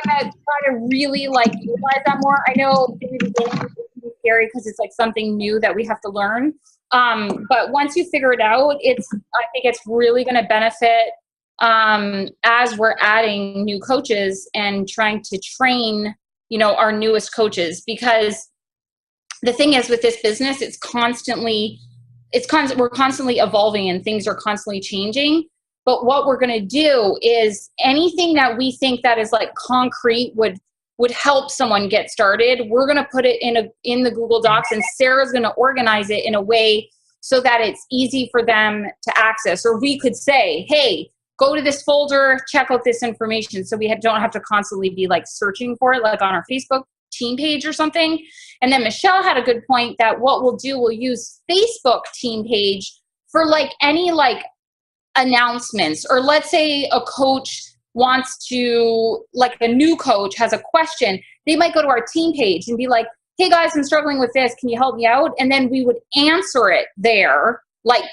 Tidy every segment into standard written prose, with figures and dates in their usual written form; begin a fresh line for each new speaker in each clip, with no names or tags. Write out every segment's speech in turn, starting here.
going to try to really like utilize that more. I know in the beginning it's scary because it's like something new that we have to learn. But once you figure it out, I think it's really going to benefit as we're adding new coaches and trying to train, our newest coaches, because the thing is with this business, we're constantly evolving and things are constantly changing. But what we're going to do is anything that we think that is like concrete would help someone get started, we're going to put it in the Google Docs, and Sarah's going to organize it in a way so that it's easy for them to access. Or we could say, hey, go to this folder, check out this information. So we don't have to constantly be like searching for it, like on our Facebook team page or something. And then Michelle had a good point that what we'll use Facebook team page for like any like announcements, or let's say a coach wants to, like a new coach has a question, they might go to our team page and be like, hey guys, I'm struggling with this, can you help me out? And then we would answer it there, like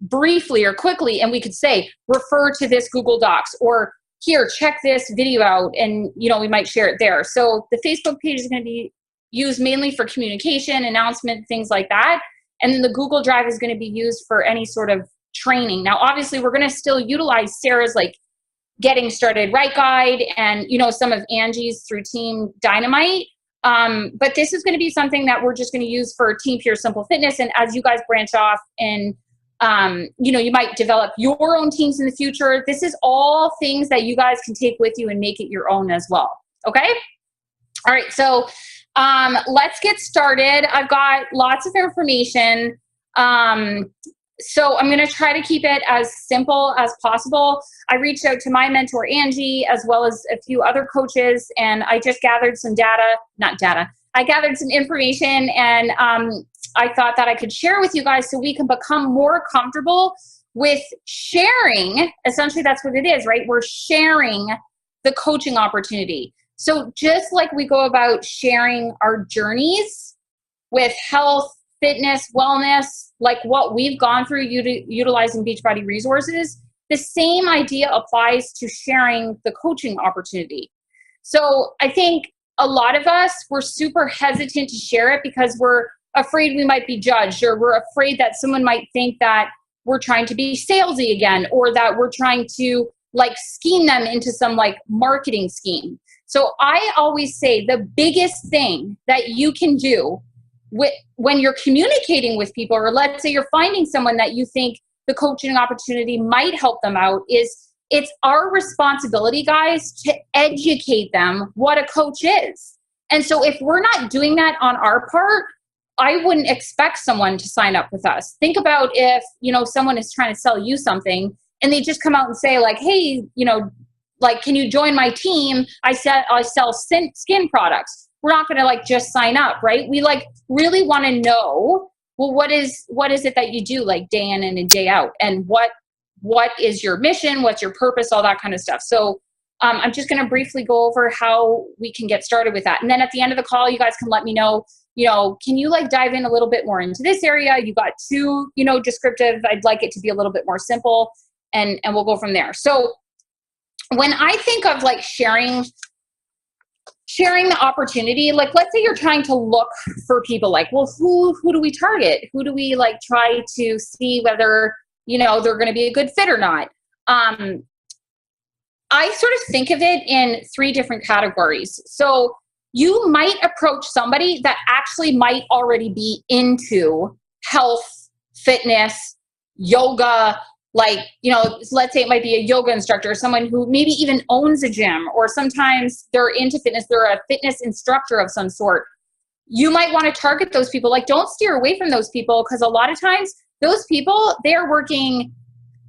briefly or quickly, and we could say, refer to this Google Docs, or here, check this video out, and we might share it there. So the Facebook page is going to be used mainly for communication, announcement, things like that. And then the Google Drive is going to be used for any sort of training. Now, obviously, we're going to still utilize Sarah's like getting started right guide and, some of Angie's through Team Dynamite. But this is going to be something that we're just going to use for Team Pure Simple Fitness. And as you guys branch off and, you might develop your own teams in the future, this is all things that you guys can take with you and make it your own as well. Okay. All right. So, let's get started. I've got lots of information. So I'm going to try to keep it as simple as possible. I reached out to my mentor, Angie, as well as a few other coaches, and I just gathered some I gathered some information, and I thought that I could share with you guys so we can become more comfortable with sharing. Essentially, that's what it is, right? We're sharing the coaching opportunity. So just like we go about sharing our journeys with health, fitness, wellness, like what we've gone through utilizing Beachbody resources, the same idea applies to sharing the coaching opportunity. So I think a lot of us, we're super hesitant to share it because we're afraid we might be judged, or we're afraid that someone might think that we're trying to be salesy again, or that we're trying to like scheme them into some like marketing scheme. So I always say the biggest thing that you can do when you're communicating with people, or let's say you're finding someone that you think the coaching opportunity might help them out, is it's our responsibility, guys, to educate them what a coach is. And so if we're not doing that on our part, I wouldn't expect someone to sign up with us. Think about if, someone is trying to sell you something and they just come out and say like, hey, like, can you join my team? I sell skin products. We're not going to like just sign up, right? We like really want to know, well, what is it that you do like day in and day out? And what is your mission? What's your purpose? All that kind of stuff. So I'm just going to briefly go over how we can get started with that. And then at the end of the call, you guys can let me know, can you like dive in a little bit more into this area? You got too, descriptive. I'd like it to be a little bit more simple, and we'll go from there. So when I think of like sharing the opportunity, like let's say you're trying to look for people, like, well, who do we target? Who do we like try to see whether, they're going to be a good fit or not? I sort of think of it in 3 different categories. So you might approach somebody that actually might already be into health, fitness, yoga, like, let's say it might be a yoga instructor, someone who maybe even owns a gym, or sometimes they're into fitness, they're a fitness instructor of some sort. You might want to target those people. Like, don't steer away from those people, because a lot of times those people, they're working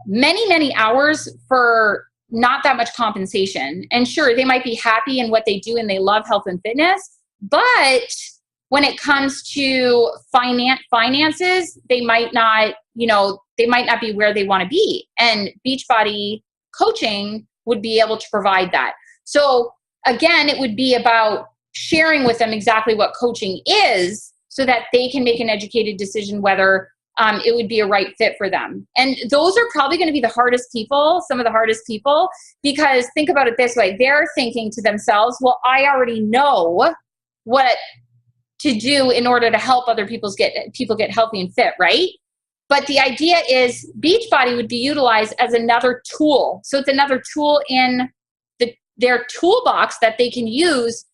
many, many hours for not that much compensation. And sure, they might be happy in what they do and they love health and fitness, but when it comes to finances, they might not, they might not be where they want to be. And Beachbody coaching would be able to provide that. So again, it would be about sharing with them exactly what coaching is, so that they can make an educated decision whether it would be a right fit for them. And those are probably going to be the hardest people, some of the hardest people, because think about it this way. They're thinking to themselves, well, I already know what to do in order to help other people get healthy and fit, right? But the idea is Beachbody would be utilized as another tool. So it's another tool in their toolbox that they can use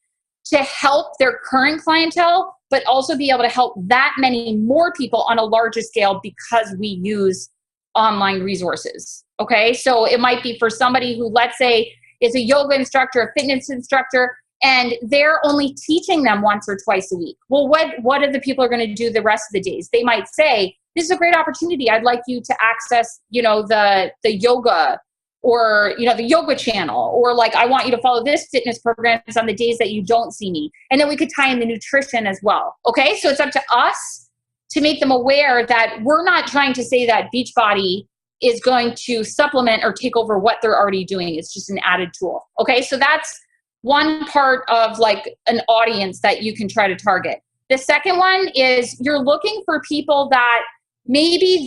to help their current clientele, but also be able to help that many more people on a larger scale because we use online resources. Okay. So it might be for somebody who, let's say, is a yoga instructor, a fitness instructor, and they're only teaching them once or twice a week. Well, what are the people are going to do the rest of the days? They might say, this is a great opportunity. I'd like you to access, the yoga or, the yoga channel, or like, I want you to follow this fitness programs on the days that you don't see me. And then we could tie in the nutrition as well. Okay. So it's up to us to make them aware that we're not trying to say that Beachbody is going to supplement or take over what they're already doing. It's just an added tool. Okay. So that's one part of like an audience that you can try to target. The second one is you're looking for people that maybe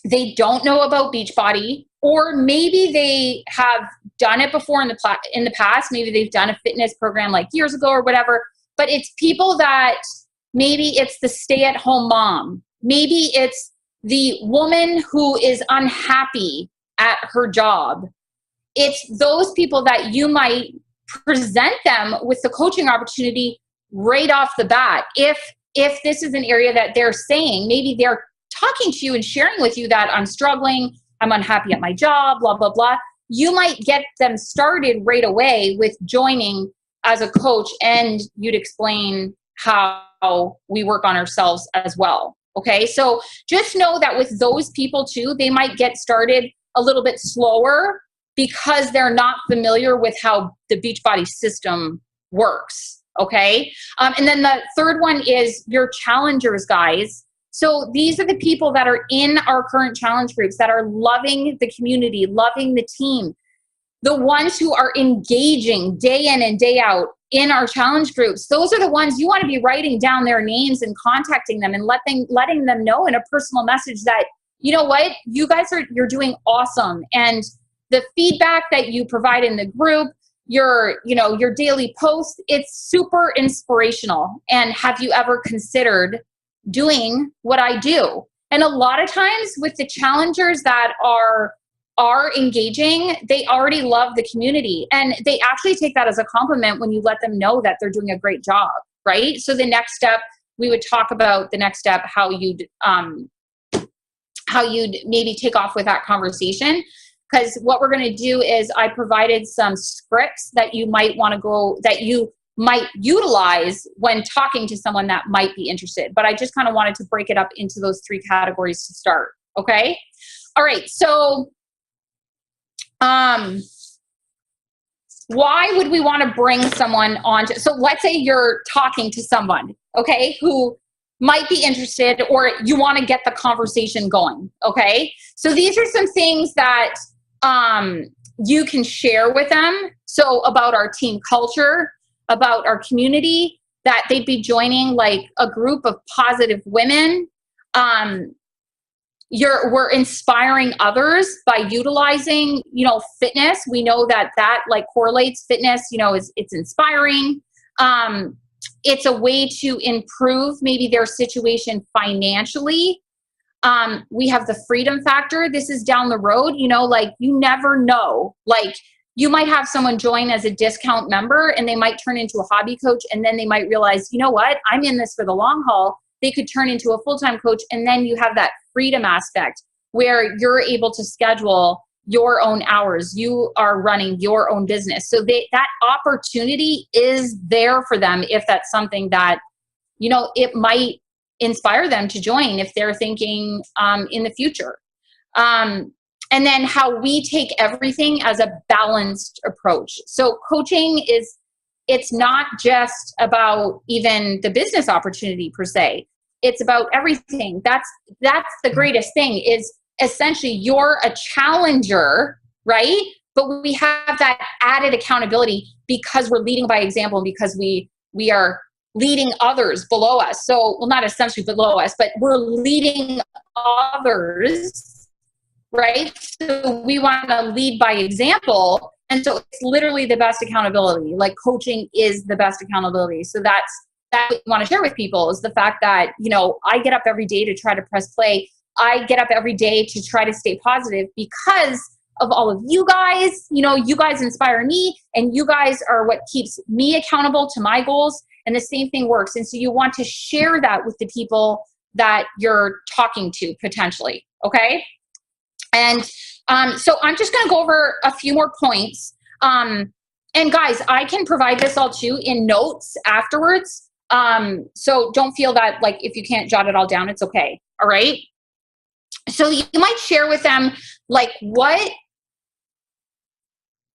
they don't know about Beachbody, or maybe they have done it before in the past. Maybe they've done a fitness program like years ago or whatever, but it's people that maybe it's the stay-at-home mom. Maybe it's the woman who is unhappy at her job. It's those people that you might present them with the coaching opportunity right off the bat. If this is an area that they're saying, maybe they're talking to you and sharing with you that I'm struggling, I'm unhappy at my job, blah, blah, blah. You might get them started right away with joining as a coach, and you'd explain how we work on ourselves as well. Okay. So just know that with those people too, they might get started a little bit slower because they're not familiar with how the Beachbody system works. Okay. And then the third one is your challengers, guys. So these are the people that are in our current challenge groups that are loving the community, loving the team. The ones who are engaging day in and day out in our challenge groups, those are the ones you want to be writing down their names and contacting them and letting them know in a personal message that, you know what, you guys you're doing awesome. And the feedback that you provide in the group, your daily post, it's super inspirational. And have you ever considered doing what I do? And a lot of times with the challengers that are engaging, they already love the community, and they actually take that as a compliment when you let them know that they're doing a great job, right? So the next step, we would talk about the next step, how you'd maybe take off with that conversation. Because what we're going to do is I provided some scripts that you might want to that you might utilize when talking to someone that might be interested. But I just kind of wanted to break it up into those three categories to start. Okay. All right. So, why would we want to bring someone on? So let's say you're talking to someone, okay, who might be interested, or you want to get the conversation going. Okay. So these are some things that, you can share with them. So about our team culture, about our community, that they'd be joining like a group of positive women. We're inspiring others by utilizing, fitness. We know that like correlates fitness, it's inspiring. It's a way to improve maybe their situation financially. We have the freedom factor. This is down the road, like you never know, like you might have someone join as a discount member and they might turn into a hobby coach. And then they might realize, you know what, I'm in this for the long haul. They could turn into a full-time coach. And then you have that freedom aspect where you're able to schedule your own hours. You are running your own business. So that opportunity is there for them if that's something that, it might inspire them to join if they're thinking in the future. And then how we take everything as a balanced approach. So coaching it's not just about even the business opportunity per se. It's about everything. That's the greatest thing is essentially you're a challenger, right? But we have that added accountability because we're leading by example, because we are leading others below us. So, well, not essentially below us, but we're leading others, right? So we want to lead by example. And so it's literally the best accountability. Like coaching is the best accountability. So that's what we want to share with people is the fact that, you know, I get up every day to try to press play. I get up every day to try to stay positive because of all of you guys. You know, you guys inspire me and you guys are what keeps me accountable to my goals. And the same thing works. And so you want to share that with the people that you're talking to potentially. Okay. And so I'm just going to go over a few more points. And guys, I can provide this all too in notes afterwards. So don't feel that like if you can't jot it all down, it's okay. All right. So you might share with them like what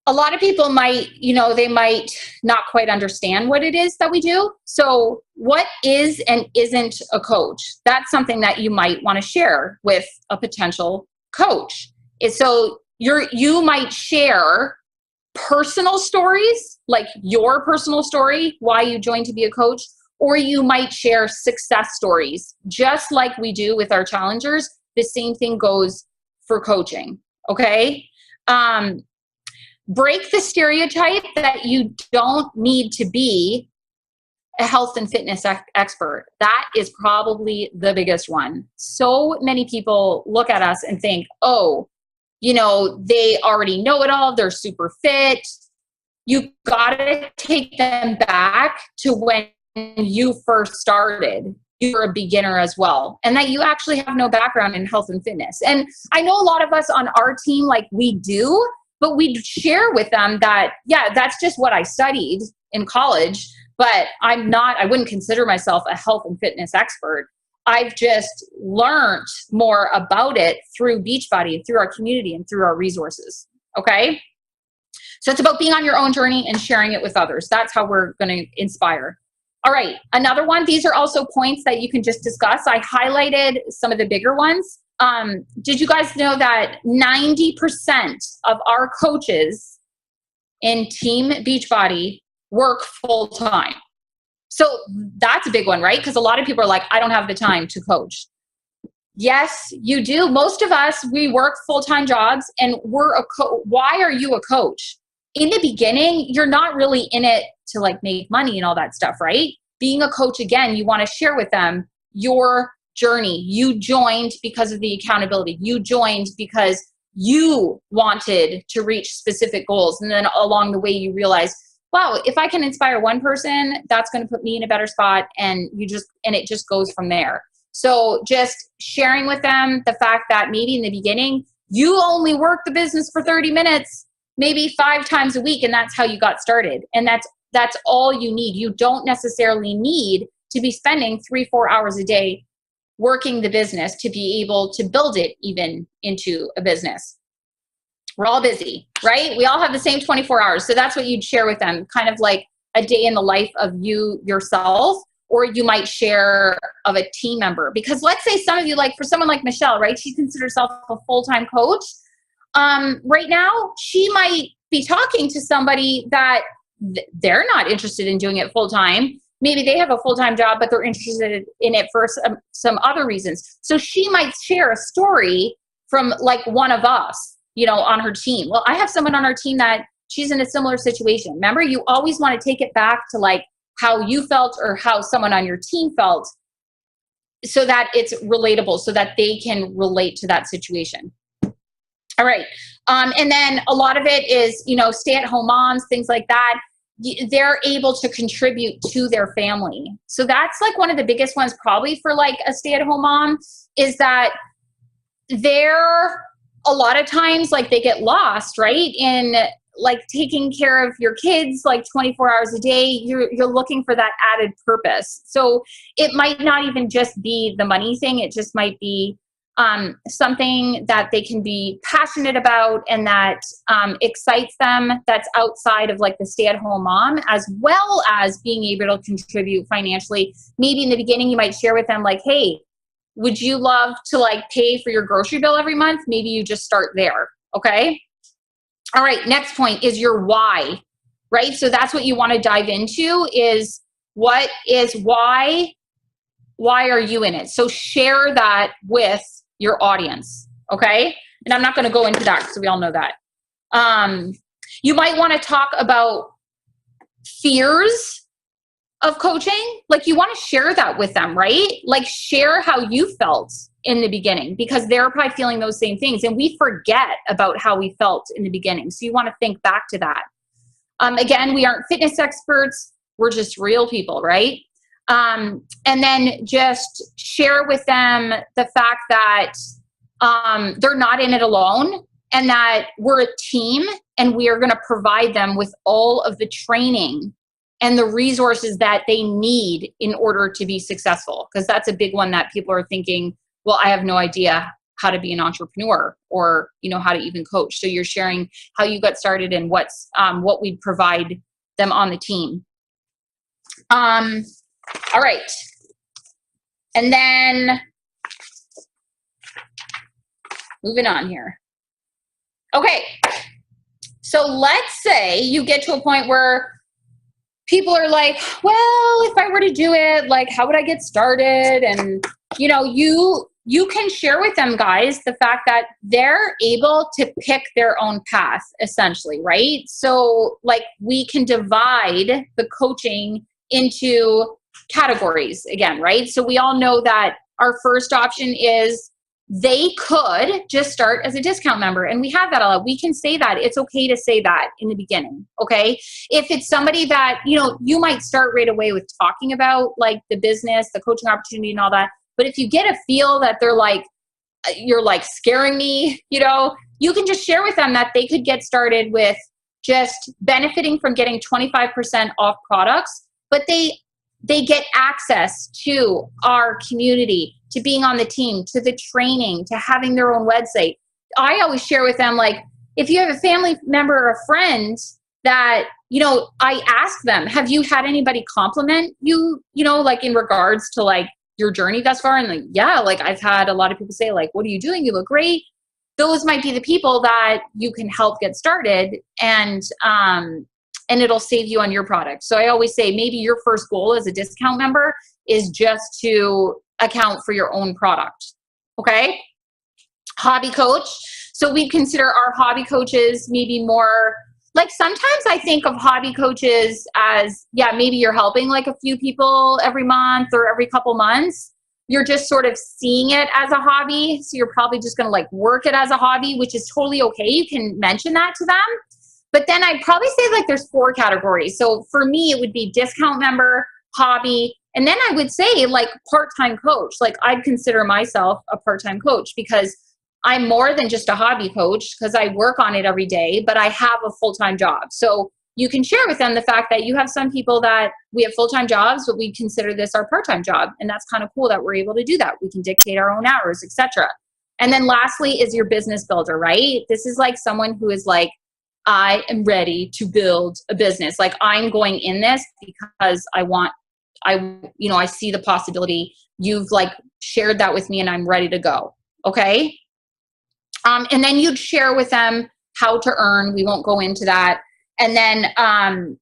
a lot of people might, you know, they might not quite understand what it is that we do. So what is and isn't a coach? That's something that you might want to share with a potential coach. So you might share personal stories, like your personal story, why you joined to be a coach, or you might share success stories, just like we do with our challengers. The same thing goes for coaching. Okay. Break the stereotype that you don't need to be a health and fitness expert. That is probably the biggest one. So many people look at us and think, oh, you know, they already know it all. They're super fit. You got to take them back to when you first started. You were a beginner as well. And that you actually have no background in health and fitness. And I know a lot of us on our team, like we do, but we share with them that, yeah, that's just what I studied in college, but I wouldn't consider myself a health and fitness expert. I've just learned more about it through Beachbody, through our community, and through our resources. Okay. So it's about being on your own journey and sharing it with others. That's how we're going to inspire. All right. Another one. These are also points that you can just discuss. I highlighted some of the bigger ones. Did you guys know that 90% of our coaches in Team Beachbody work full time? So that's a big one, right? Because a lot of people are like, I don't have the time to coach. Yes, you do. Most of us, we work full-time jobs and we're why are you a coach? In the beginning, you're not really in it to like make money and all that stuff, right? Being a coach, again, you want to share with them your journey. You joined because of the accountability. You joined because you wanted to reach specific goals. And then along the way, you realize, wow, if I can inspire one person, that's going to put me in a better spot. And it just goes from there. So just sharing with them the fact that maybe in the beginning, you only work the business for 30 minutes, maybe 5 times a week. And that's how you got started. And that's all you need. You don't necessarily need to be spending 3-4 hours a day working the business to be able to build it even into a business. We're all busy, right? We all have the same 24 hours. So that's what you'd share with them, kind of like a day in the life of you yourself, or you might share of a team member. Because let's say some of you, like for someone like Michelle, right? She considers herself a full-time coach. Right now, she might be talking to somebody that they're not interested in doing it full-time. Maybe they have a full-time job, but they're interested in it for some other reasons. So she might share a story from like one of us, you know, on her team. Well, I have someone on our team that she's in a similar situation. Remember, you always want to take it back to like how you felt or how someone on your team felt so that it's relatable, so that they can relate to that situation. All right. And then a lot of it is, you know, stay-at-home moms, things like that. They're able to contribute to their family. So that's like one of the biggest ones probably for like a stay-at-home mom is that they're a lot of times like they get lost, right? In like taking care of your kids like 24 hours a day. You're looking for that added purpose. So it might not even just be the money thing. It just might be something that they can be passionate about and that excites them, that's outside of like the stay-at-home mom, as well as being able to contribute financially. Maybe in the beginning you might share with them like, hey, would you love to like pay for your grocery bill every month? Maybe you just start there. Okay. All right. Next point is your why, right? So that's what you want to dive into is why are you in it? So share that with your audience. Okay. And I'm not going to go into that because we all know that. You might want to talk about fears of coaching. Like you want to share that with them, right? Like share how you felt in the beginning, because they're probably feeling those same things. And we forget about how we felt in the beginning. So you want to think back to that. Again, we aren't fitness experts. We're just real people, right? And then just share with them the fact that they're not in it alone, and that we're a team, and we are going to provide them with all of the training and the resources that they need in order to be successful. Because that's a big one that people are thinking, well, I have no idea how to be an entrepreneur, or, how to even coach. So you're sharing how you got started and what we provide them on the team. All right. And then moving on here. Okay. So let's say you get to a point where people are like, well, if I were to do it, like, how would I get started? And, you can share with them, guys, the fact that they're able to pick their own path, essentially, right? So like we can divide the coaching into categories again, right? So we all know that our first option is they could just start as a discount member. And we have that a lot. We can say that. It's okay to say that in the beginning, okay? If it's somebody that, you might start right away with talking about like the business, the coaching opportunity and all that. But if you get a feel that they're like, you're like scaring me, you can just share with them that they could get started with just benefiting from getting 25% off products, but they get access to our community, to being on the team, to the training, to having their own website. I always share with them, like, if you have a family member or a friend that, I ask them, have you had anybody compliment you, like in regards to like your journey thus far? And like, yeah, like I've had a lot of people say like, what are you doing? You look great. Those might be the people that you can help get started, and it'll save you on your product. So I always say maybe your first goal as a discount member is just to account for your own product. Okay. Hobby coach. So we consider our hobby coaches maybe more like, sometimes I think of hobby coaches as, yeah, maybe you're helping like a few people every month or every couple months. You're just sort of seeing it as a hobby. So you're probably just going to like work it as a hobby, which is totally okay. You can mention that to them. But then I'd probably say like there's 4 categories. So for me, it would be discount member, hobby, and then I would say like part-time coach. Like I'd consider myself a part-time coach because I'm more than just a hobby coach, because I work on it every day, but I have a full-time job. So you can share with them the fact that you have some people that we have full-time jobs, but we consider this our part-time job. And that's kind of cool that we're able to do that. We can dictate our own hours, etc. And then lastly is your business builder, right? This is like someone who is like, I am ready to build a business. Like I'm going in this because I see the possibility. You've like shared that with me and I'm ready to go. Okay. And then you'd share with them how to earn. We won't go into that. And then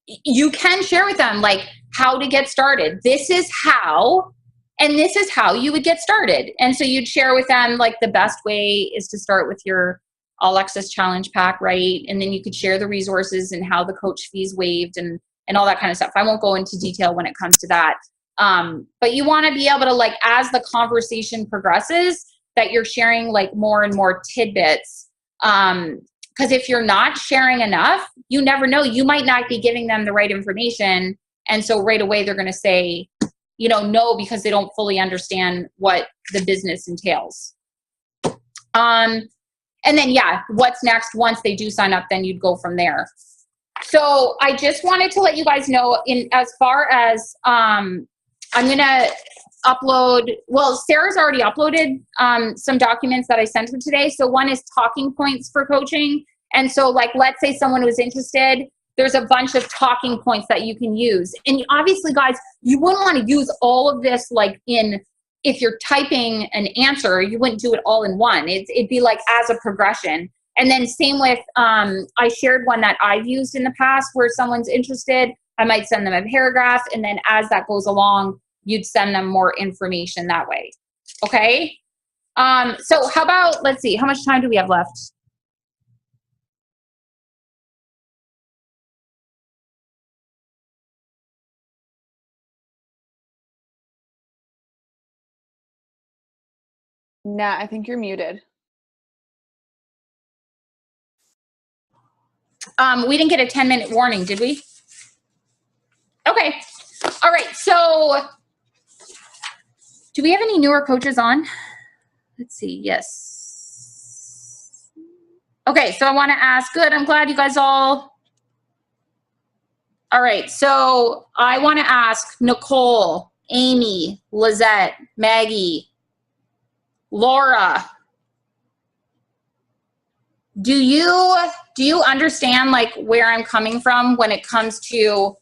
you can share with them like how to get started. This is how you would get started. And so you'd share with them like the best way is to start with your All Access Challenge Pack, right? And then you could share the resources and how the coach fees waived and all that kind of stuff. I won't go into detail when it comes to that. But you want to be able to like, as the conversation progresses, that you're sharing like more and more tidbits. Because if you're not sharing enough, you never know. You might not be giving them the right information. And so right away they're going to say, no, because they don't fully understand what the business entails. And then, yeah, what's next? Once they do sign up, then you'd go from there. So I just wanted to let you guys know as far as I'm going to upload, well, Sarah's already uploaded some documents that I sent her today. So one is talking points for coaching. And so like, let's say someone was interested, there's a bunch of talking points that you can use. And obviously, guys, you wouldn't want to use all of this like if you're typing an answer, you wouldn't do it all in one. It'd be like as a progression. And then same with, I shared one that I've used in the past where someone's interested. I might send them a paragraph, and then as that goes along, you'd send them more information that way. Okay. So how about, let's see, how much time do we have left?
Nat, I think you're muted.
We didn't get a 10-minute warning, did we? Okay. All right. So do we have any newer coaches on? Let's see. Yes. Okay. So I want to ask, good. I'm glad you guys all right. So I want to ask Nicole, Amy, Lizette, Maggie, Laura, do you understand like where I'm coming from when it comes to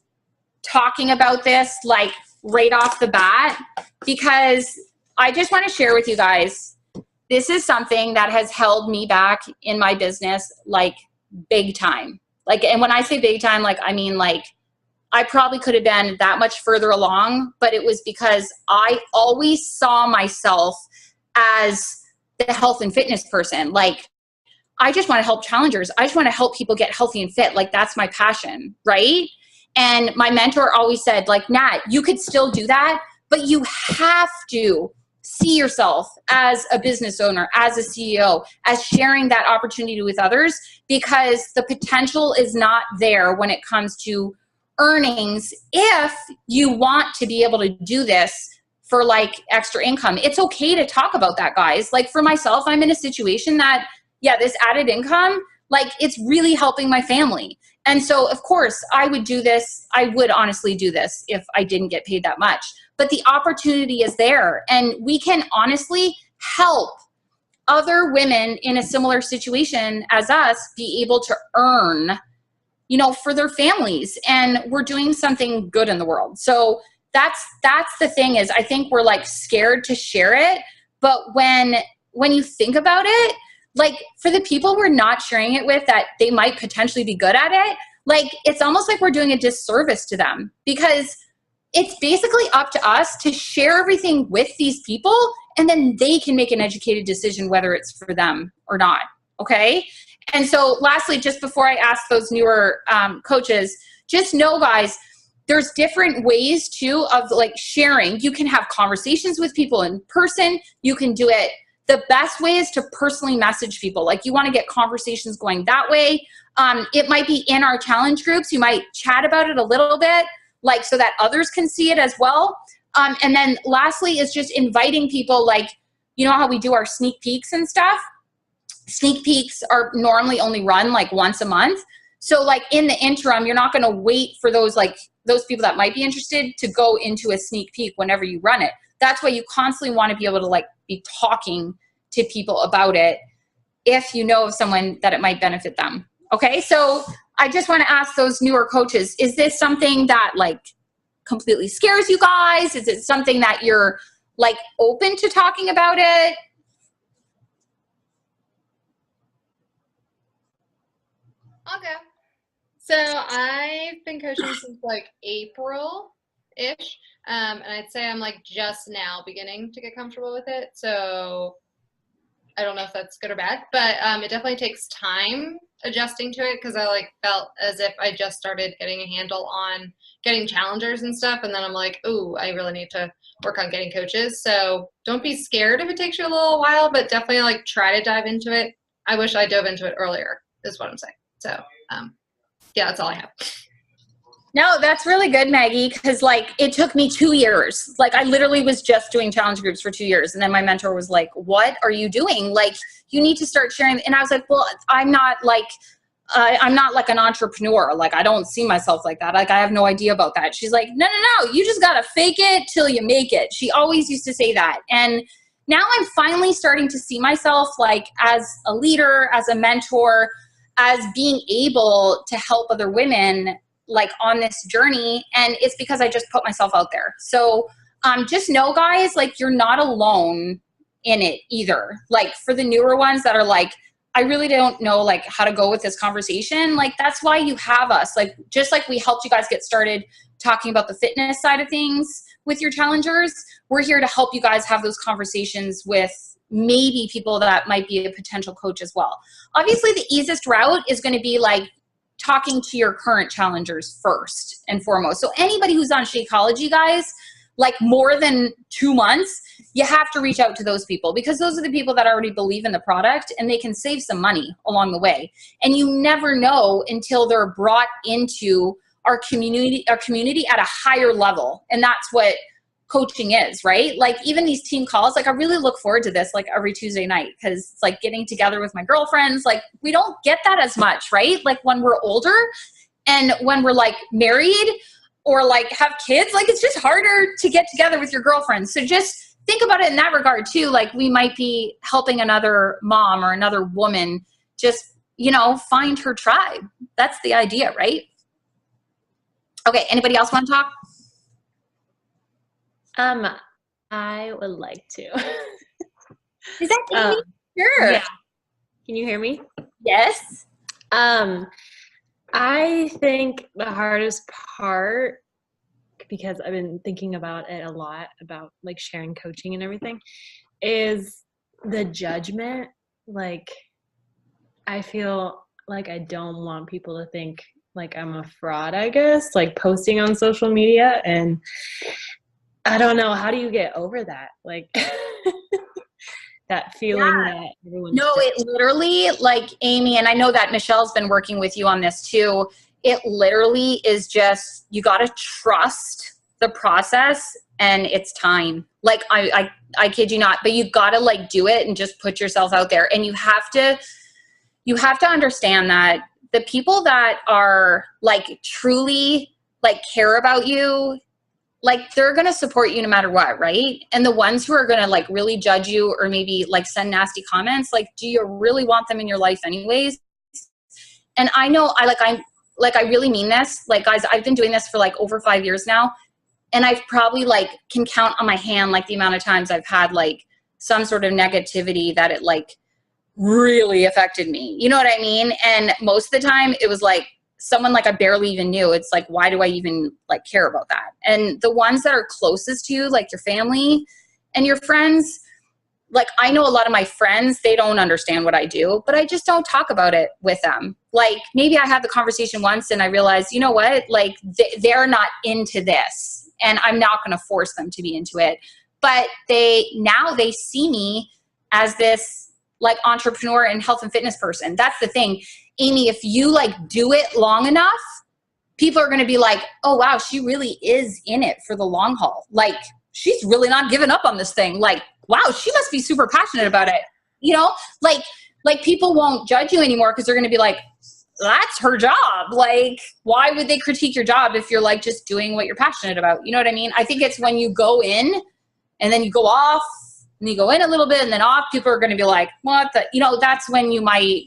talking about this, like right off the bat? Because I just want to share with you guys, this is something that has held me back in my business, like big time. Like, and when I say big time, like, I mean, like, I probably could have been that much further along, but it was because I always saw myself as the health and fitness person. Like, I just want to help challengers. I just want to help people get healthy and fit. Like, that's my passion, right? And my mentor always said, like, Nat, you could still do that, but you have to see yourself as a business owner, as a CEO, as sharing that opportunity with others, because the potential is not there when it comes to earnings if you want to be able to do this for like extra income. It's okay to talk about that, guys. Like for myself, I'm in a situation that, yeah, this added income, like it's really helping my family. And so of course I would do this. I would honestly do this if I didn't get paid that much, but the opportunity is there and we can honestly help other women in a similar situation as us be able to earn, you know, for their families, and we're doing something good in the world. So that's the thing is, I think we're like scared to share it. But when you think about it, like for the people we're not sharing it with that they might potentially be good at it, like it's almost like we're doing a disservice to them, because it's basically up to us to share everything with these people, and then they can make an educated decision whether it's for them or not. Okay. And so lastly, just before I ask those newer coaches, just know, guys, there's different ways too of like sharing. You can have conversations with people in person. You can do it. The best way is to personally message people. Like you want to get conversations going that way. It might be in our challenge groups. You might chat about it a little bit, like so that others can see it as well. And then lastly is just inviting people, like, you know how we do our sneak peeks and stuff? Sneak peeks are normally only run like once a month. So like in the interim, you're not going to wait for those, like those people that might be interested to go into a sneak peek whenever you run it. That's why you constantly want to be able to like be talking to people about it if you know of someone that it might benefit them. Okay. So I just want to ask those newer coaches, is this something that like completely scares you guys? Is it something that you're like open to talking about it?
Okay. So I've been coaching since like April-ish. And I'd say I'm like just now beginning to get comfortable with it. So I don't know if that's good or bad, but it definitely takes time adjusting to it, because I like felt as if I just started getting a handle on getting challengers and stuff. And then I'm like, ooh, I really need to work on getting coaches. So don't be scared if it takes you a little while, but definitely like try to dive into it. I wish I dove into it earlier, is what I'm saying. So, yeah, that's all I have.
No, that's really good, Maggie, because like it took me 2 years. Like I literally was just doing challenge groups for 2 years. And then my mentor was like, what are you doing? Like you need to start sharing. And I was like, well, I'm not like an entrepreneur. Like I don't see myself like that. Like I have no idea about that. She's like, no, you just got to fake it till you make it. She always used to say that. And now I'm finally starting to see myself like as a leader, as a mentor, as being able to help other women like on this journey. And it's because I just put myself out there. So just know, guys, like you're not alone in it either. Like for the newer ones that are like, I really don't know like how to go with this conversation. Like, that's why you have us. Like, just like we helped you guys get started talking about the fitness side of things with your challengers, we're here to help you guys have those conversations with maybe people that might be a potential coach as well. Obviously, the easiest route is going to be like talking to your current challengers first and foremost. So anybody who's on Shakeology, guys, like more than 2 months, you have to reach out to those people, because those are the people that already believe in the product and they can save some money along the way. And you never know until they're brought into our community at a higher level. And that's what coaching is, right? Like, even these team calls, like I really look forward to this like every Tuesday night, because it's like getting together with my girlfriends. Like, we don't get that as much, right? Like when we're older and when we're like married or like have kids, like it's just harder to get together with your girlfriends. So just think about it in that regard too. Like, we might be helping another mom or another woman just, you know, find her tribe. That's the idea, right? Okay, anybody else want to talk?
I would like to.
Is that Amy? Sure.
Yeah. Can you hear me?
Yes.
I think the hardest part, because I've been thinking about it a lot, about like sharing coaching and everything, is the judgment. Like, I feel like I don't want people to think like I'm a fraud, I guess, like posting on social media. And I don't know, how do you get over that? Like that feeling that everyone's
No, it literally, like, Amy, and I know that Michelle's been working with you on this too. It literally is just, you got to trust the process and it's time. Like, I kid you not, but you got to like do it and just put yourself out there. And you have to understand that the people that are like truly like care about you, like they're going to support you no matter what, right? And the ones who are going to like really judge you or maybe like send nasty comments, like, do you really want them in your life anyways? And I know I really mean this. Like, guys, I've been doing this for like over 5 years now. And I've probably like can count on my hand like the amount of times I've had like some sort of negativity that it like really affected me. You know what I mean? And most of the time it was like someone like I barely even knew. It's like, why do I even like care about that? And the ones that are closest to you, like your family and your friends, like I know a lot of my friends, they don't understand what I do, but I just don't talk about it with them. Like, maybe I had the conversation once and I realized, you know what, like they're not into this and I'm not going to force them to be into it. But they see me as this like entrepreneur and health and fitness person. That's the thing. Amy, if you like do it long enough, people are going to be like, oh wow, she really is in it for the long haul. Like, she's really not giving up on this thing. Like, wow, she must be super passionate about it. You know, like people won't judge you anymore because they're going to be like, that's her job. Like, why would they critique your job if you're like just doing what you're passionate about? You know what I mean? I think it's when you go in and then you go off and you go in a little bit and then off, people are going to be like, what the, you know, that's when you might,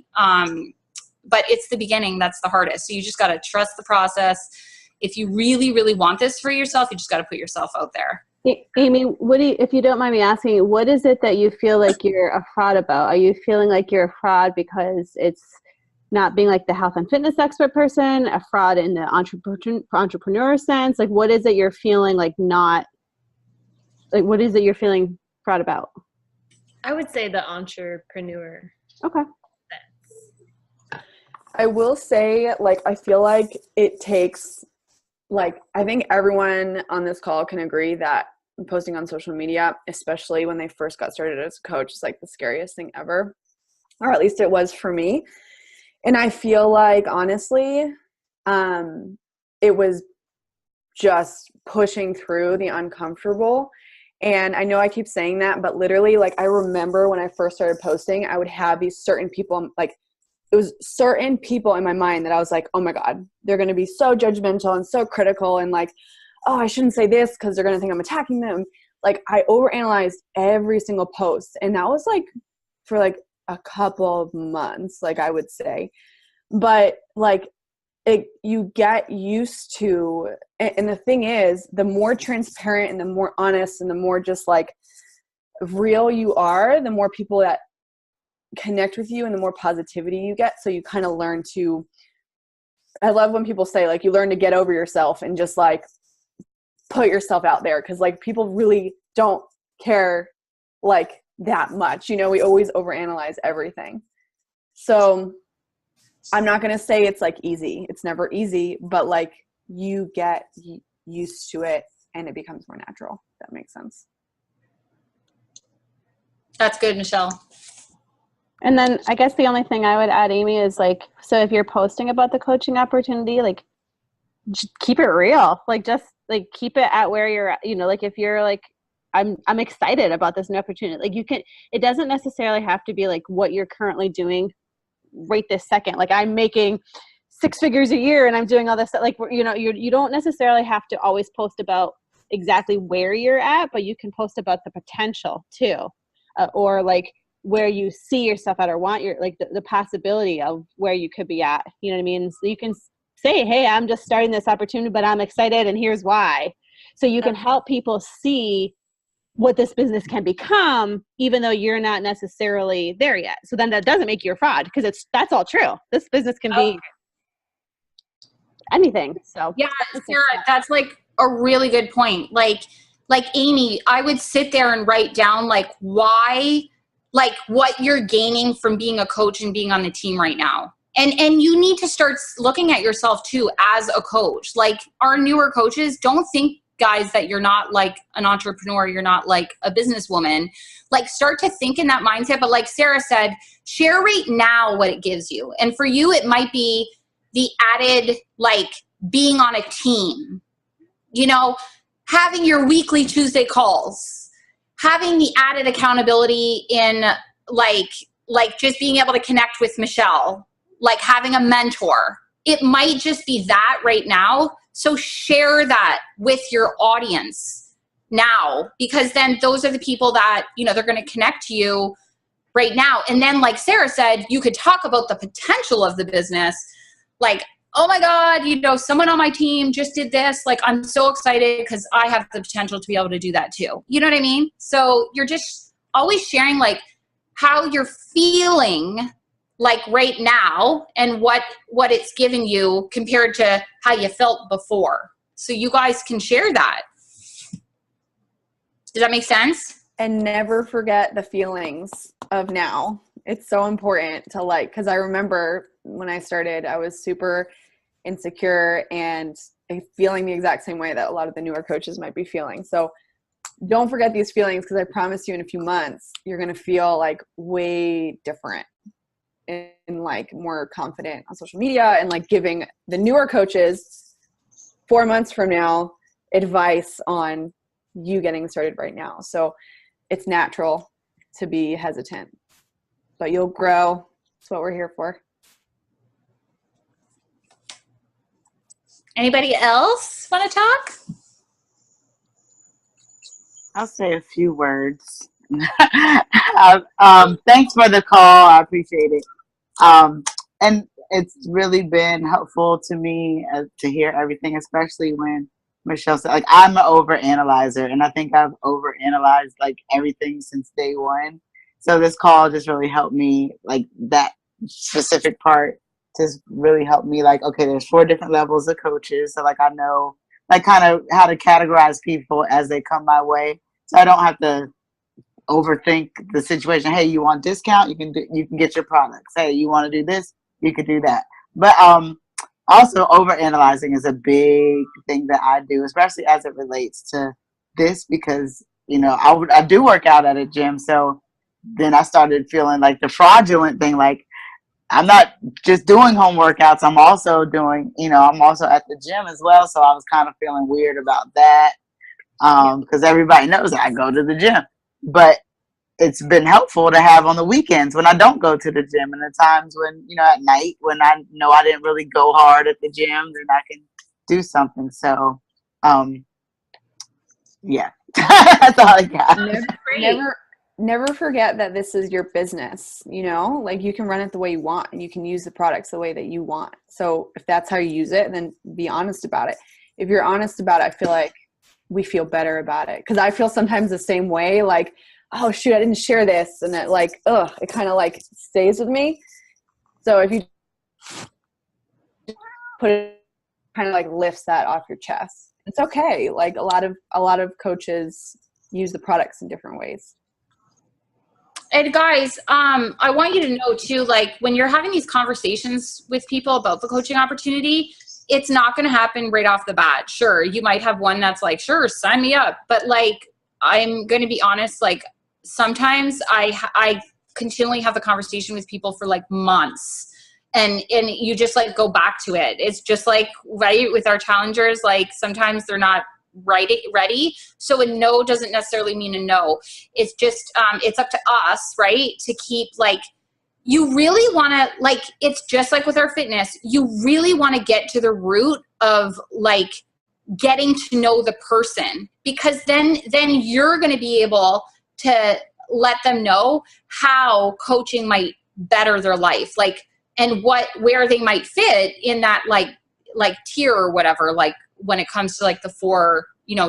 but it's the beginning that's the hardest. So you just got to trust the process. If you really, really want this for yourself, you just got to put yourself out there.
Amy, if you don't mind me asking, what is it that you feel like you're a fraud about? Are you feeling like you're a fraud because it's not being like the health and fitness expert person, a fraud in the entrepreneur sense? Like, what is it you're feeling like not, like, what is it you're feeling fraud about?
I would say the entrepreneur.
Okay.
I will say, like, I feel like it takes, like, I think everyone on this call can agree that posting on social media, especially when they first got started as a coach, is like the scariest thing ever, or at least it was for me. And I feel like, honestly, it was just pushing through the uncomfortable. And I know I keep saying that, but literally, like, I remember when I first started posting, I would have these certain people, like, it was certain people in my mind that I was like, oh my God, they're going to be so judgmental and so critical. And like, oh, I shouldn't say this because they're going to think I'm attacking them. Like, I overanalyzed every single post. And that was like for like a couple of months, like I would say. But like, you get used to, and the thing is, the more transparent and the more honest and the more just like real you are, the more people that connect with you and the more positivity you get. So you kind of learn to, I love when people say like, you learn to get over yourself and just like put yourself out there. Cause like people really don't care like that much. You know, we always overanalyze everything. So I'm not going to say it's like easy. It's never easy, but like you get used to it and it becomes more natural. If that makes sense.
That's good, Michelle.
And then I guess the only thing I would add, Amy, is like, so if you're posting about the coaching opportunity, like just keep it real. Like just like keep it at where you're at, you know, like if you're like, I'm excited about this new opportunity. Like you can, it doesn't necessarily have to be like what you're currently doing right this second. Like I'm making 6 figures a year and I'm doing all this stuff. Like, you know, you don't necessarily have to always post about exactly where you're at, but you can post about the potential too. Or like where you see yourself at or want your, like the possibility of where you could be at, you know what I mean? So you can say, hey, I'm just starting this opportunity, but I'm excited and here's why. So you can help people see what this business can become, even though you're not necessarily there yet. So then that doesn't make you a fraud because that's all true. This business can be anything. So
yeah, Sarah, that's like a really good point. Like Amy, I would sit there and write down like why, like what you're gaining from being a coach and being on the team right now. And you need to start looking at yourself too as a coach. Like our newer coaches, don't think, guys, that you're not like an entrepreneur, you're not like a businesswoman. Like start to think in that mindset. But like Sarah said, share right now what it gives you. And for you, it might be the added like being on a team, you know, having your weekly Tuesday calls, having the added accountability in like just being able to connect with Michelle, like having a mentor. It might just be that right now. So share that with your audience now, because then those are the people that, you know, they're going to connect to you right now. And then like Sarah said, you could talk about the potential of the business. Like, oh my God, you know, someone on my team just did this. Like, I'm so excited because I have the potential to be able to do that too. You know what I mean? So you're just always sharing like how you're feeling like right now and what it's giving you compared to how you felt before. So you guys can share that. Does that make sense?
And never forget the feelings of now. It's so important to like, because I remember when I started, I was super insecure and feeling the exact same way that a lot of the newer coaches might be feeling. So don't forget these feelings, because I promise you in a few months, you're going to feel like way different and like more confident on social media and like giving the newer coaches 4 months from now advice on you getting started right now. So it's natural to be hesitant, but you'll grow. That's what we're here for.
Anybody else want to talk?
I'll say a few words. Thanks for the call. I appreciate it. And it's really been helpful to me to hear everything, especially when Michelle said, like, I'm an overanalyzer, and I think I've overanalyzed like everything since day one. So this call just really helped me, like that specific part just really helped me, like, okay, there's 4 different levels of coaches. So like I know like kind of how to categorize people as they come my way. So I don't have to overthink the situation. Hey, you want discount? You can get your products. Hey, you want to do this? You could do that. But also overanalyzing is a big thing that I do, especially as it relates to this, because you know I do work out at a gym. So then I started feeling like the fraudulent thing, like I'm not just doing home workouts. I'm also doing, you know, I'm also at the gym as well. So I was kind of feeling weird about that. Because everybody knows that I go to the gym, but it's been helpful to have on the weekends when I don't go to the gym, and the times when, you know, at night when I know I didn't really go hard at the gym, then I can do something. So, yeah, that's all I got.
Never forget that this is your business, you know, like you can run it the way you want and you can use the products the way that you want. So if that's how you use it, then be honest about it. If you're honest about it, I feel like we feel better about it, because I feel sometimes the same way. Like oh shoot, I didn't share this. And it like, it kind of like stays with me. So if you put it, kind of like lifts that off your chest. It's okay. Like a lot of coaches use the products in different ways.
And guys, I want you to know too, like when you're having these conversations with people about the coaching opportunity, it's not going to happen right off the bat. Sure, you might have one that's like, sure, sign me up. But like, I'm going to be honest, like sometimes I continually have the conversation with people for like months. And you just like go back to it. It's just like, right, with our challengers, like sometimes they're not ready. So a no doesn't necessarily mean a no. It's just, it's up to us, right, to keep like, you really want to, like, it's just like with our fitness, you really want to get to the root of like getting to know the person, because then you're going to be able to let them know how coaching might better their life. Like, and where they might fit in that like tier or whatever, like when it comes to like the 4,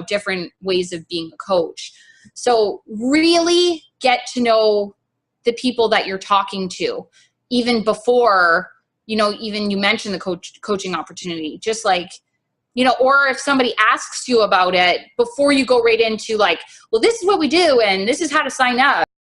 different ways of being a coach. So really get to know the people that you're talking to, even before, even you mentioned the coaching opportunity, just like, or if somebody asks you about it, before you go right into like, well, this is what we do and this is how to sign up.